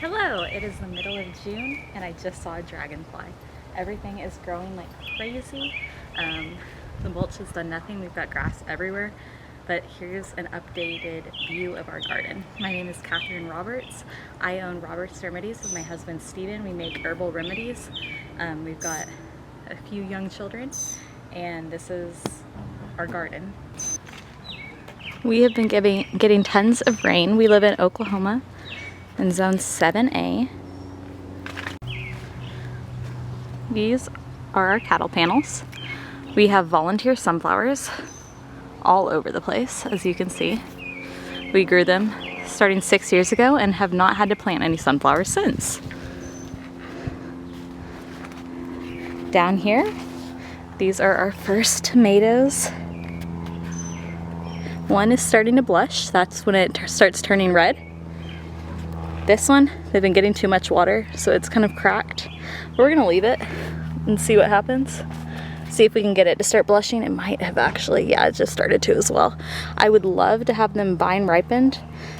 Hello, it is the middle of June and I just saw a dragonfly. Everything is growing like crazy. The mulch has done nothing. We've got grass everywhere. But here's an updated view of our garden. My name is Katherine Roberts. I own Roberts Remedies with my husband Steven. We make herbal remedies. We've got a few young children and this is our garden. We have been getting tons of rain. We live in Oklahoma in zone 7A. These are our cattle panels. We have volunteer sunflowers all over the place, as you can see. We grew them starting 6 years ago and have not had to plant any sunflowers since. Down here, these are our first tomatoes. One is starting to blush. That's when it starts turning red. This one, they've been getting too much water, so it's kind of cracked. But we're gonna leave it and see what happens. See if we can get it to start blushing. It might have actually, yeah, it just started to as well. I would love to have them vine ripened,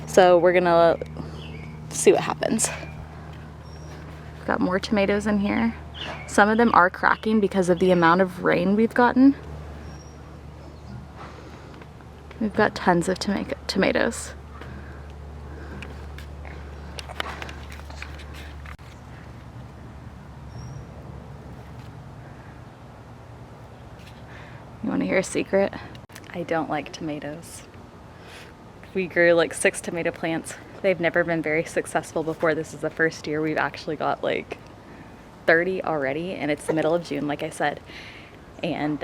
so we're gonna see what happens. We've got more tomatoes in here. Some of them are cracking because of the amount of rain we've gotten. We've got tons of tomatoes. You want to hear a secret? I don't like tomatoes. We grew like 6 tomato plants. They've never been very successful before. This is the first year we've actually got like 30 already, and it's the middle of June, like I said. And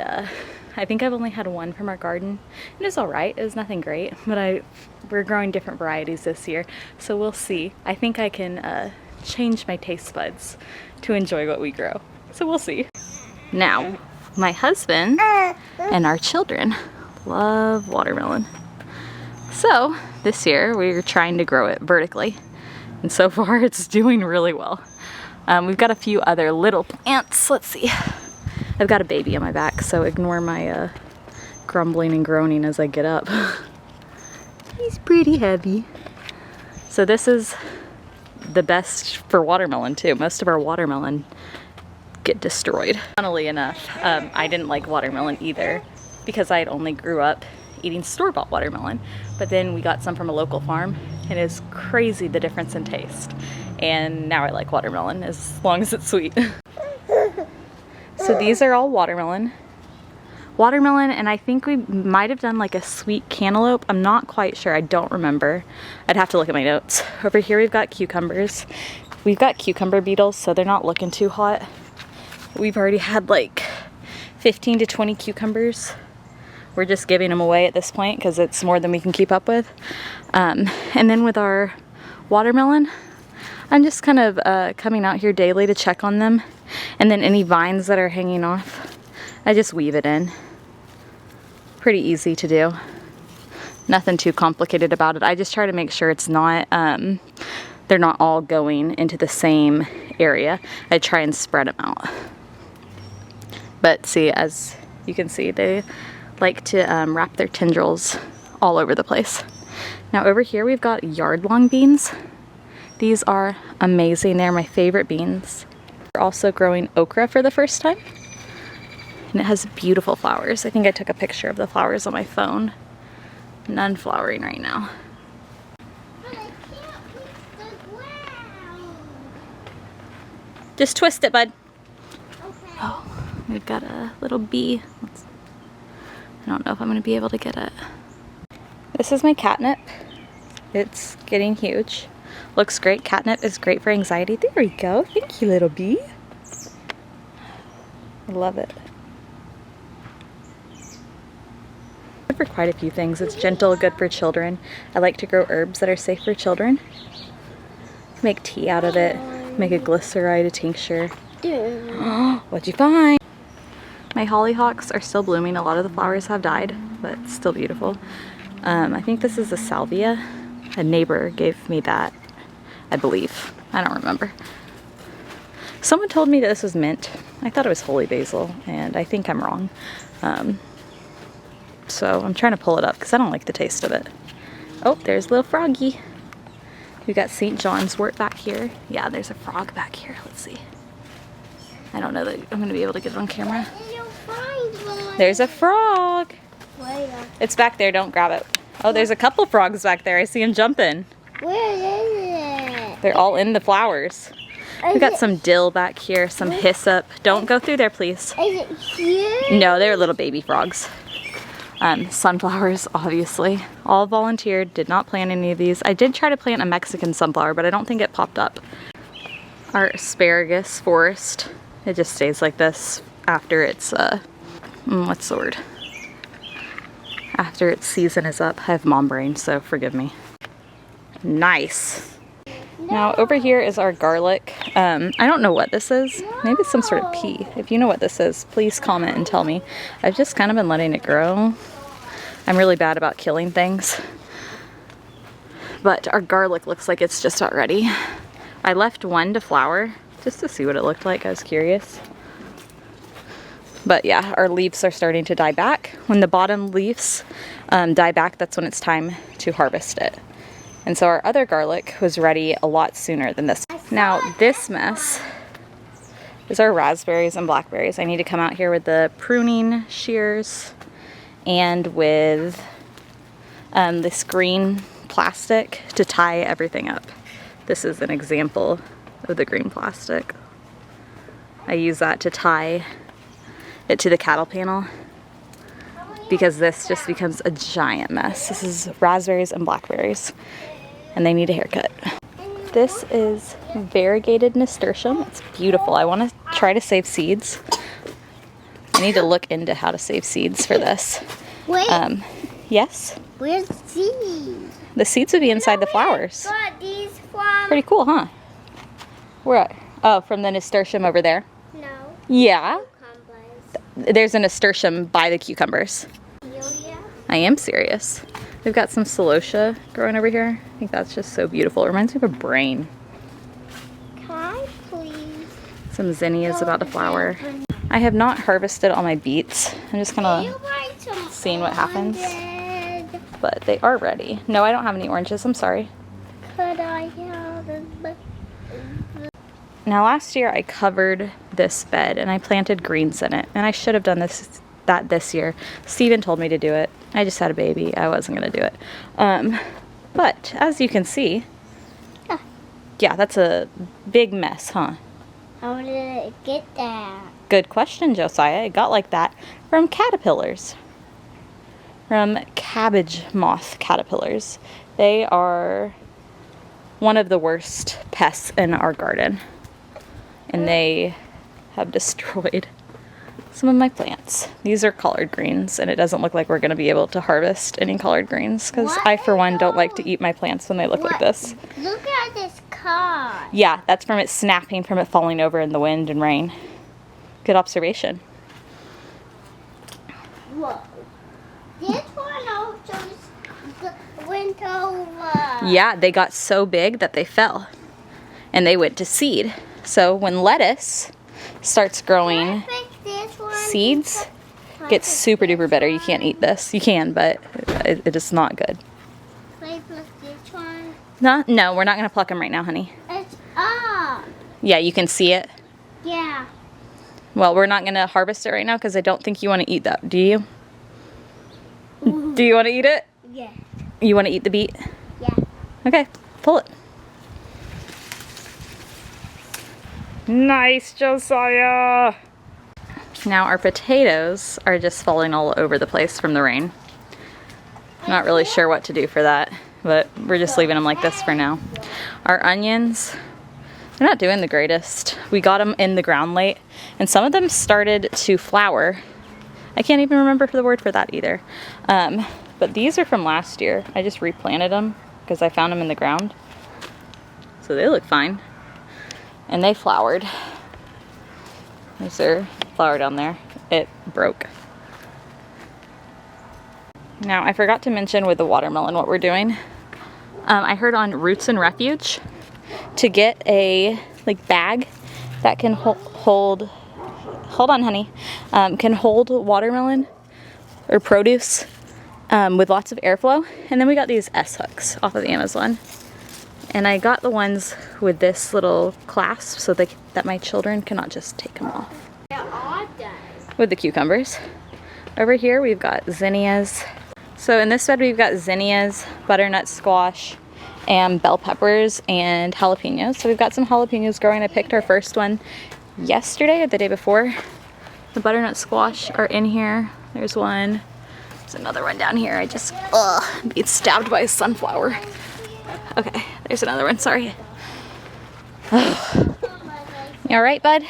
I think I've only had one from our garden. It was all right. It was nothing great, but we're growing different varieties this year, so we'll see. I think I can change my taste buds to enjoy what we grow. So we'll see. Now, my husband and our children love watermelon. So this year we're trying to grow it vertically, and so far it's doing really well. We've got a few other little plants. Let's see. I've got a baby on my back, so ignore my grumbling and groaning as I get up. He's pretty heavy. So this is the best for watermelon too. Most of our watermelon get destroyed. Funnily enough, I didn't like watermelon either because I had only grew up eating store-bought watermelon, but then we got some from a local farm and it's crazy the difference in taste. And now I like watermelon as long as it's sweet. So these are all watermelon. Watermelon, and I think we might have done like a sweet cantaloupe. I'm not quite sure, I don't remember. I'd have to look at my notes. Over here we've got cucumbers. We've got cucumber beetles, so they're not looking too hot. We've already had like 15 to 20 cucumbers. We're just giving them away at this point because it's more than we can keep up with. And then with our watermelon, I'm just kind of coming out here daily to check on them. And then any vines that are hanging off, I just weave it in. Pretty easy to do. Nothing too complicated about it. I just try to make sure it's not, they're not all going into the same area. I try and spread them out. But see, as you can see, they like to wrap their tendrils all over the place. Now over here we've got yard-long beans. These are amazing. They're my favorite beans. We're also growing okra for the first time. And it has beautiful flowers. I think I took a picture of the flowers on my phone. None flowering right now. Just twist it, bud. Okay. Oh, we've got a little bee. I don't know if I'm going to be able to get it. This is my catnip. It's getting huge. Looks great. Catnip is great for anxiety. There we go. Thank you, little bee. I love it. Good for quite a few things. It's gentle, good for children. I like to grow herbs that are safe for children. Make tea out of it. Make a glyceride, a tincture. What'd you find? My hollyhocks are still blooming. A lot of the flowers have died, but it's still beautiful. I think this is a salvia. A neighbor gave me that, I believe. I don't remember. Someone told me that this was mint. I thought it was holy basil, and I think I'm wrong. So I'm trying to pull it up because I don't like the taste of it. Oh, there's little froggy. We got St. John's wort back here. Yeah, there's a frog back here. Let's see. I don't know that I'm going to be able to get it on camera. There's a frog. Where? It's back there. Don't grab it. Oh, there's a couple frogs back there. I see them jumping. Where is it? They're all in the flowers. We got some dill back here, some hyssop. Don't go through there, please. Is it here? No, they're little baby frogs. Sunflowers, obviously. All volunteered, did not plant any of these. I did try to plant a Mexican sunflower, but I don't think it popped up. Our asparagus forest, it just stays like this after it's, what's the word? After its season is up. I have mom brain, so forgive me. Nice. Now over here is our garlic. I don't know what this is. Maybe it's some sort of pea. If you know what this is, please comment and tell me. I've just kind of been letting it grow. I'm really bad about killing things. But our garlic looks like it's just about ready. I left one to flower just to see what it looked like. I was curious. But yeah, our leaves are starting to die back. When the bottom leaves die back, that's when it's time to harvest it. And so our other garlic was ready a lot sooner than this. Now this mess is our raspberries and blackberries. I need to come out here with the pruning shears and with this green plastic to tie everything up. This is an example of the green plastic. I use that to tie it to the cattle panel because this just becomes a giant mess. This is raspberries and blackberries, and they need a haircut. This is variegated nasturtium. It's beautiful. I want to try to save seeds. I need to look into how to save seeds for this. Wait. Yes? Where's the seeds? The seeds would be inside the flowers. Got these from... Pretty cool, huh? Where at? Oh, from the nasturtium over there? No. Yeah. Cucumbers. There's a nasturtium by the cucumbers. Celia? I am serious. We've got some celosia growing over here. I think that's just so beautiful. It reminds me of a brain. Can I please? Some zinnias about to flower. I have not harvested all my beets. I'm just kind of seeing what happens. But they are ready. No, I don't have any oranges. I'm sorry. Could I have them? Now last year I covered this bed and I planted greens in it. And I should have done that this year. Steven told me to do it. I just had a baby. I wasn't going to do it. But as you can see, yeah, that's a big mess, huh? How did it get that? Good question, Josiah. It got like that from caterpillars. From cabbage moth caterpillars. They are one of the worst pests in our garden. And they have destroyed some of my plants. These are collard greens, and it doesn't look like we're going to be able to harvest any collard greens because I, for one, don't like to eat my plants when they look like this. Look at this car. Yeah, that's from it snapping from it falling over in the wind and rain. Good observation. Whoa. This one also went over. Yeah, they got so big that they fell, and they went to seed. So when lettuce starts growing seeds, gets super duper bitter. You can't eat this. You can, but it is not good. Can I pluck this one? No, we're not going to pluck them right now, honey. It's up. Yeah, you can see it. Yeah. Well, we're not going to harvest it right now because I don't think you want to eat that. Do you? Ooh. Do you want to eat it? Yeah. You want to eat the beet? Yeah. Okay, pull it. Nice, Josiah! Now our potatoes are just falling all over the place from the rain. I'm not really sure what to do for that, but we're just leaving them like this for now. Our onions, they're not doing the greatest. We got them in the ground late, and some of them started to flower. I can't even remember the word for that either. But these are from last year. I just replanted them because I found them in the ground. So they look fine. And they flowered. There's their flower down there. It broke. Now, I forgot to mention with the watermelon what we're doing. I heard on Roots Refuge to get a bag that can hold on, honey, can hold watermelon or produce with lots of airflow. And then we got these S hooks off of Amazon. And I got the ones with this little clasp so that my children cannot just take them off. Yeah, all does. With the cucumbers. Over here we've got zinnias. So in this bed we've got zinnias, butternut squash, and bell peppers and jalapenos. So we've got some jalapenos growing. I picked our first one yesterday or the day before. The butternut squash are in here. There's one. There's another one down here. I just, being stabbed by a sunflower. Okay, there's another one, sorry. You all right, bud?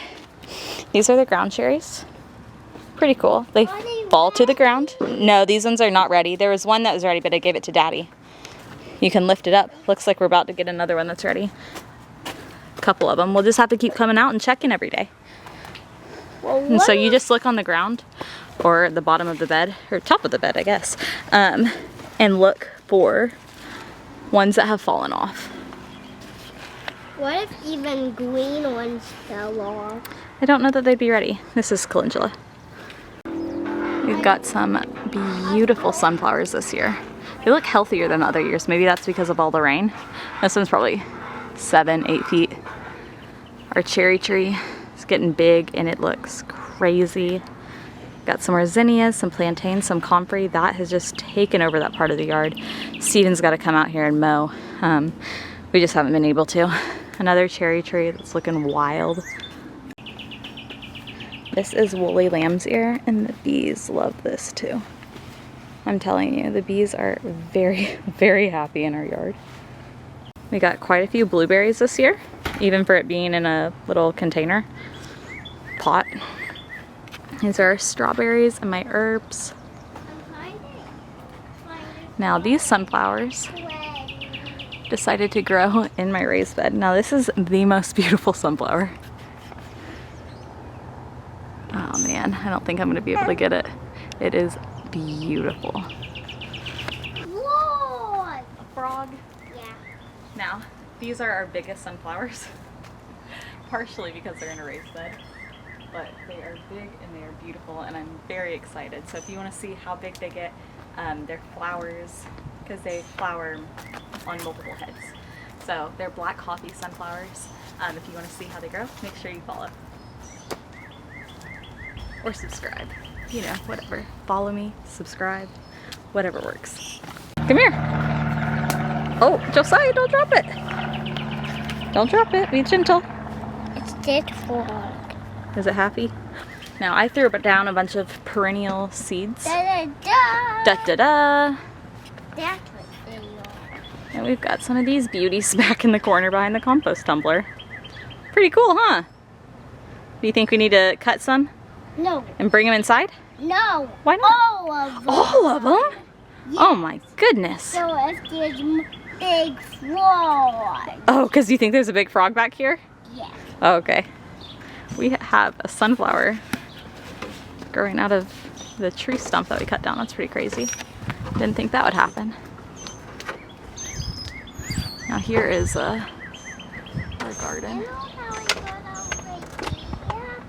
These are the ground cherries. Pretty cool. They fall to the ground. No, these ones are not ready. There was one that was ready, but I gave it to Daddy. You can lift it up. Looks like we're about to get another one that's ready. A couple of them. We'll just have to keep coming out and checking every day. And so you just look on the ground or the bottom of the bed, or top of the bed, I guess, and look for ones that have fallen off. What if even green ones fell off? I don't know that they'd be ready. This is calendula. We've got some beautiful sunflowers this year. They look healthier than other years. Maybe that's because of all the rain. This one's probably 7-8 feet. Our cherry tree is getting big and it looks crazy. Got some more zinnias, some plantains, some comfrey. That has just taken over that part of the yard. Steven's got to come out here and mow. We just haven't been able to. Another cherry tree that's looking wild. This is woolly lamb's ear, and the bees love this too. I'm telling you, the bees are very, very happy in our yard. We got quite a few blueberries this year, even for it being in a little container pot. These are strawberries and my herbs. Now these sunflowers decided to grow in my raised bed. Now this is the most beautiful sunflower. Oh man, I don't think I'm gonna be able to get it. It is beautiful. Whoa! A frog. Yeah. Now, these are our biggest sunflowers. Partially because they're in a raised bed. But they are big and they are beautiful and I'm very excited. So if you want to see how big they get, they're flowers, because they flower on multiple heads. So they're black coffee sunflowers. If you want to see how they grow, make sure you follow. Or subscribe. You know, whatever. Follow me, subscribe, whatever works. Come here. Oh, Josiah, don't drop it. Don't drop it, be gentle. It's dead frog. Is it happy? Now I threw down a bunch of perennial seeds. Da da da. Da da da. That's what they are. And we've got some of these beauties back in the corner behind the compost tumbler. Pretty cool, huh? Do you think we need to cut some No. and bring them inside? No. Why not? All of them. All of them? Yeah. Oh my goodness. So if there's big frog. Oh, because you think there's a big frog back here? Yeah. Oh, okay. We have a sunflower growing out of the tree stump that we cut down. That's pretty crazy. Didn't think that would happen. Now here is our garden. You know how I got over here?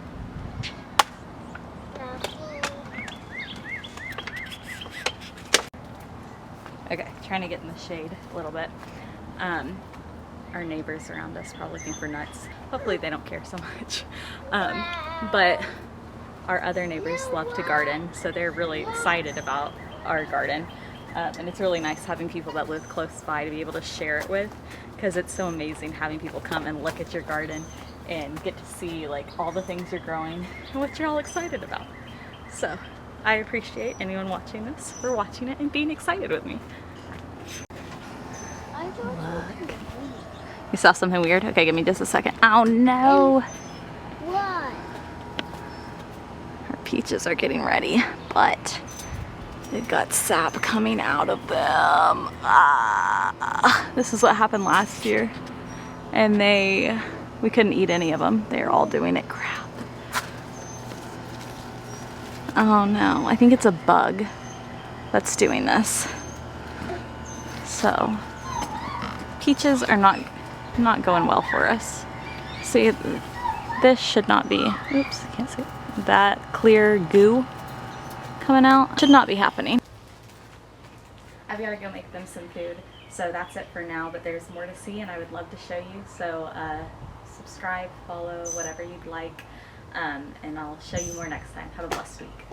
Okay, trying to get in the shade a little bit. Our neighbors around us probably think we're nuts. Hopefully they don't care so much. But our other neighbors love to garden, so they're really excited about our garden. And it's really nice having people that live close by to be able to share it with, because it's so amazing having people come and look at your garden and get to see like all the things you're growing and what you're all excited about. So I appreciate anyone watching this for watching it and being excited with me. Look. You saw something weird? Okay, give me just a second. Oh no! What? Our peaches are getting ready, but they've got sap coming out of them. This is what happened last year. And we couldn't eat any of them. They're all doing it crap. Oh no, I think it's a bug that's doing this. So, peaches are not going well for us. See, this should not be, oops, I can't see it. That clear goo coming out should not be happening. I've got to go make them some food. So that's it for now, but there's more to see and I would love to show you. So subscribe, follow, whatever you'd like, and I'll show you more next time. Have a blessed week.